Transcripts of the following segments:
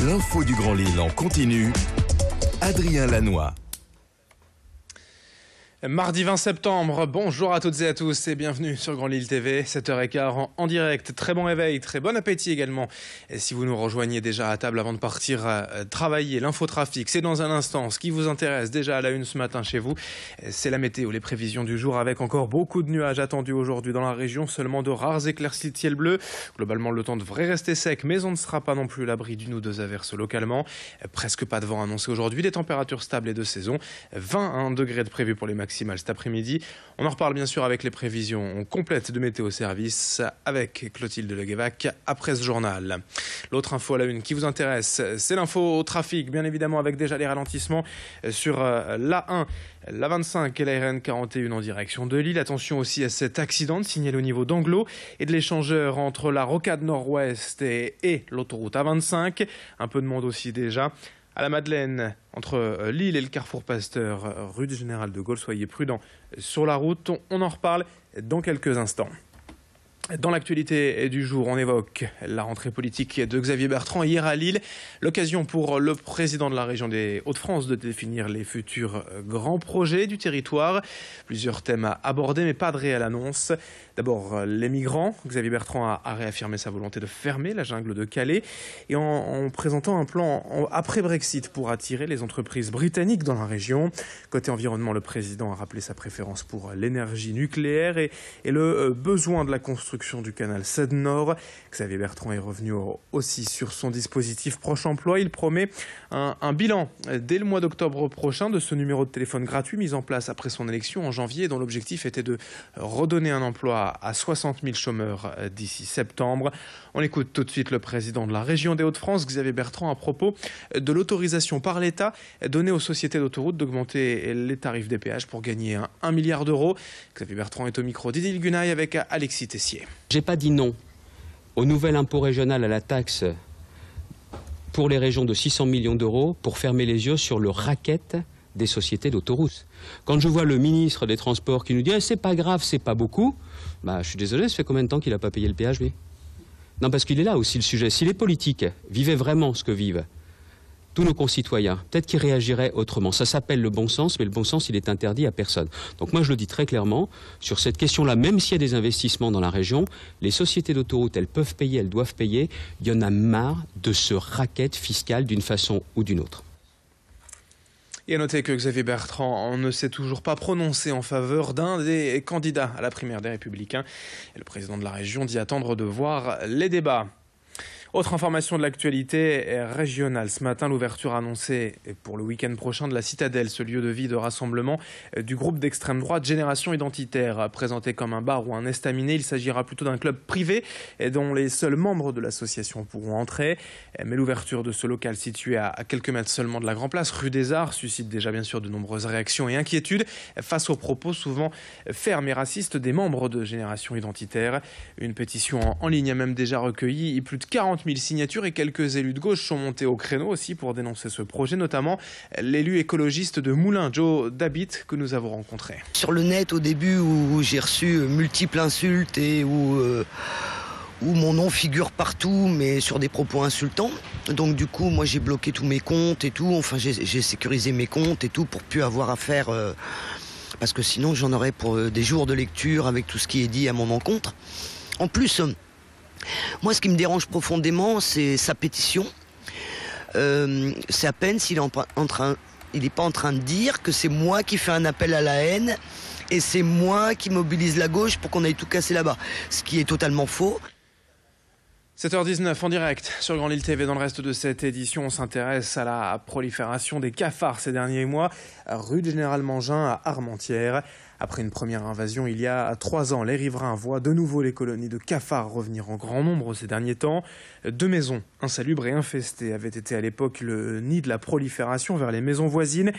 L'info du Grand Lille en continu. Adrien Lanois. Mardi 20 septembre, bonjour à toutes et à tous et bienvenue sur Grand Lille TV, 7h15 en direct. Très bon réveil, très bon appétit également. Et si vous nous rejoignez déjà à table avant de partir travailler, l'infotrafic, c'est dans un instant. Ce qui vous intéresse déjà à la une ce matin chez vous, c'est la météo, les prévisions du jour avec encore beaucoup de nuages attendus aujourd'hui dans la région. Seulement de rares éclaircies de ciel bleu. Globalement, le temps devrait rester sec, mais on ne sera pas non plus à l'abri d'une ou deux averses localement. Presque pas de vent annoncé aujourd'hui, des températures stables et de saison. 21 degrés de prévu pour les maximales cet après-midi. On en reparle bien sûr avec les prévisions complètes de Météo Service avec Clotilde Leguévac après ce journal. L'autre info à la une qui vous intéresse, c'est l'info au trafic, bien évidemment avec déjà les ralentissements sur l'A1, la 25 et la RN 41 en direction de Lille. Attention aussi à cet accident signalé au niveau d'Anglo et de l'échangeur entre la rocade nord-ouest et l'autoroute A25. Un peu de monde aussi déjà. À la Madeleine, entre Lille et le carrefour Pasteur, rue du Général de Gaulle, soyez prudents sur la route. On en reparle dans quelques instants. Dans l'actualité du jour, on évoque la rentrée politique de Xavier Bertrand hier à Lille. L'occasion pour le président de la région des Hauts-de-France de définir les futurs grands projets du territoire. Plusieurs thèmes à aborder, mais pas de réelle annonce. D'abord, les migrants. Xavier Bertrand a réaffirmé sa volonté de fermer la jungle de Calais et en présentant un plan après-Brexit pour attirer les entreprises britanniques dans la région. Côté environnement, le président a rappelé sa préférence pour l'énergie nucléaire et le besoin de la construction du canal Seine-Nord. Xavier Bertrand est revenu aussi sur son dispositif Proche Emploi. Il promet un bilan dès le mois d'octobre prochain de ce numéro de téléphone gratuit mis en place après son élection en janvier, dont l'objectif était de redonner un emploi à 60 000 chômeurs d'ici septembre. On écoute tout de suite le président de la région des Hauts-de-France, Xavier Bertrand, à propos de l'autorisation par l'État donnée aux sociétés d'autoroutes d'augmenter les tarifs des péages pour gagner 1 milliard d'euros. Xavier Bertrand est au micro d'Idil Gunaï avec Alexis Tessier. J'ai pas dit non au nouvel impôt régional à la taxe pour les régions de 600 millions d'euros pour fermer les yeux sur le racket des sociétés d'autoroutes. Quand je vois le ministre des Transports qui nous dit c'est pas grave, c'est pas beaucoup, je suis désolé, ça fait combien de temps qu'il n'a pas payé le péage, lui? Non, parce qu'il est là aussi le sujet. Si les politiques vivaient vraiment ce que vivent tous nos concitoyens, peut-être qu'ils réagiraient autrement. Ça s'appelle le bon sens, mais le bon sens, il est interdit à personne. Donc moi, je le dis très clairement, sur cette question-là, même s'il y a des investissements dans la région, les sociétés d'autoroutes, elles peuvent payer, elles doivent payer. Il y en a marre de ce racket fiscal d'une façon ou d'une autre. Et à noter que Xavier Bertrand ne s'est toujours pas prononcé en faveur d'un des candidats à la primaire des Républicains. Et le président de la région dit attendre de voir les débats. Autre information de l'actualité régionale. Ce matin, l'ouverture annoncée pour le week-end prochain de la Citadelle, ce lieu de vie de rassemblement du groupe d'extrême droite Génération Identitaire. Présenté comme un bar ou un estaminet, il s'agira plutôt d'un club privé dont les seuls membres de l'association pourront entrer. Mais l'ouverture de ce local situé à quelques mètres seulement de la Grand Place, rue des Arts, suscite déjà bien sûr de nombreuses réactions et inquiétudes face aux propos souvent fermes et racistes des membres de Génération Identitaire. Une pétition en ligne a même déjà recueilli plus de 40 000 signatures et quelques élus de gauche sont montés au créneau aussi pour dénoncer ce projet, notamment l'élu écologiste de Moulins, Joe Dabit, que nous avons rencontré. Sur le net au début où j'ai reçu multiples insultes et où mon nom figure partout mais sur des propos insultants. Donc du coup moi j'ai bloqué tous mes comptes et tout, enfin j'ai sécurisé mes comptes et tout pour plus avoir affaire parce que sinon j'en aurais pour des jours de lecture avec tout ce qui est dit à mon encontre. En plus, moi, ce qui me dérange profondément, c'est sa pétition. C'est à peine s'il n'est pas en train de dire que c'est moi qui fais un appel à la haine et c'est moi qui mobilise la gauche pour qu'on aille tout casser là-bas. Ce qui est totalement faux. 7h19 en direct sur Grand Lille TV. Dans le reste de cette édition, on s'intéresse à la prolifération des cafards ces derniers mois, rue du Général Mangin à Armentières. Après une première invasion il y a 3 ans, les riverains voient de nouveau les colonies de cafards revenir en grand nombre ces derniers temps. 2 maisons insalubres et infestées avaient été à l'époque le nid de la prolifération vers les maisons voisines.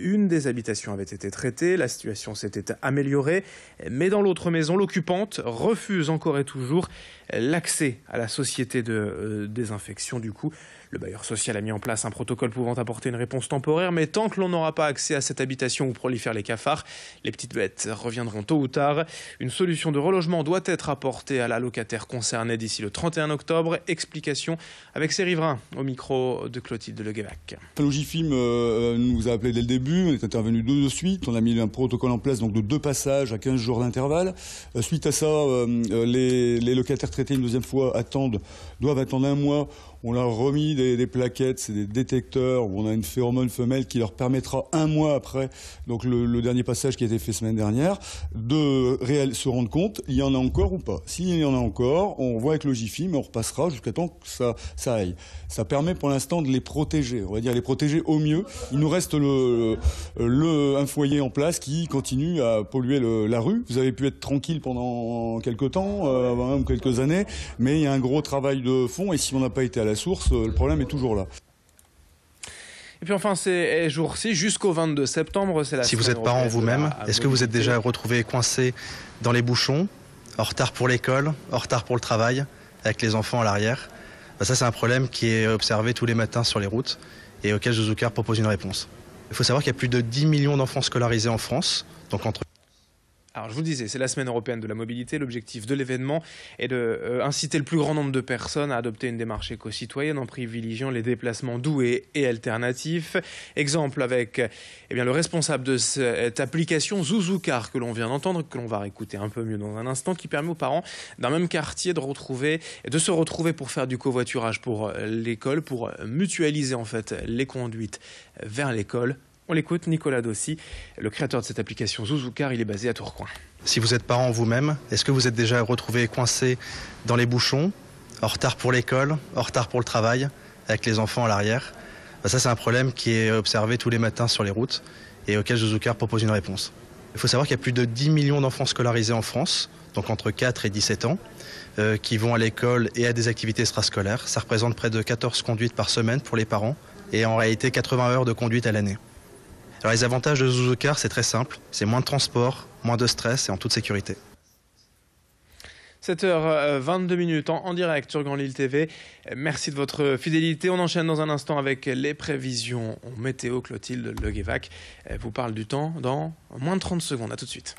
une des habitations avait été traitée, la situation s'était améliorée, mais dans l'autre maison, l'occupante refuse encore et toujours l'accès à la société de désinfection. Du coup, le bailleur social a mis en place un protocole pouvant apporter une réponse temporaire, mais tant que l'on n'aura pas accès à cette habitation où prolifèrent les cafards, les petites bêtes reviendront tôt ou tard. Une solution de relogement doit être apportée à la locataire concernée d'ici le 31 octobre. Explication avec ses riverains au micro de Clotilde Leguévac. Logifim nous a appelé dès le début, on est intervenu de suite, on a mis un protocole en place donc de 2 passages à 15 jours d'intervalle. Suite à ça, les locataires traités une deuxième fois doivent attendre 1 mois. On leur a remis des plaquettes, c'est des détecteurs où on a une phéromone femelle qui leur permettra 1 mois après, donc le dernier passage qui a été fait semaine dernière, de se rendre compte, il y en a encore ou pas. S'il y en a encore, on voit avec Logifim et on repassera jusqu'à temps que ça aille. Ça permet pour l'instant de les protéger, on va dire les protéger au mieux. Il nous reste un foyer en place qui continue à polluer la rue. Vous avez pu être tranquille pendant quelques temps, même quelques années, mais il y a un gros travail de fond et si on n'a pas été à la source, le problème est toujours là. Et puis enfin, c'est jour-ci jusqu'au 22 septembre. C'est la si vous êtes parent vous-même, est-ce que vous êtes déjà retrouvé coincé dans les bouchons, en retard pour l'école, en retard pour le travail, avec les enfants à l'arrière? Ça, c'est un problème qui est observé tous les matins sur les routes et auquel Zouzoucar propose une réponse. Il faut savoir qu'il y a plus de 10 millions d'enfants scolarisés en France, donc entre... Alors je vous le disais, c'est la semaine européenne de la mobilité. L'objectif de l'événement est de inciter le plus grand nombre de personnes à adopter une démarche éco-citoyenne en privilégiant les déplacements doux et alternatifs. Exemple avec le responsable de cette application Zouzoucar que l'on vient d'entendre, que l'on va réécouter un peu mieux dans un instant, qui permet aux parents d'un même quartier de se retrouver pour faire du covoiturage pour l'école, pour mutualiser en fait les conduites vers l'école. On l'écoute, Nicolas Dossi, le créateur de cette application Zouzoucar, il est basé à Tourcoing. Si vous êtes parent vous-même, est-ce que vous êtes déjà retrouvé coincé dans les bouchons, en retard pour l'école, en retard pour le travail, avec les enfants à l'arrière? Ça, c'est un problème qui est observé tous les matins sur les routes et auquel Zouzoucar propose une réponse. Il faut savoir qu'il y a plus de 10 millions d'enfants scolarisés en France, donc entre 4 et 17 ans, qui vont à l'école et à des activités extrascolaires. Ça représente près de 14 conduites par semaine pour les parents et en réalité 80 heures de conduite à l'année. Alors les avantages de Zouzoucar, c'est très simple, c'est moins de transport, moins de stress et en toute sécurité. 7h22 en direct sur Grand Lille TV. Merci de votre fidélité. On enchaîne dans un instant avec les prévisions météo. Clotilde Leguévac vous parle du temps dans moins de 30 secondes. À tout de suite.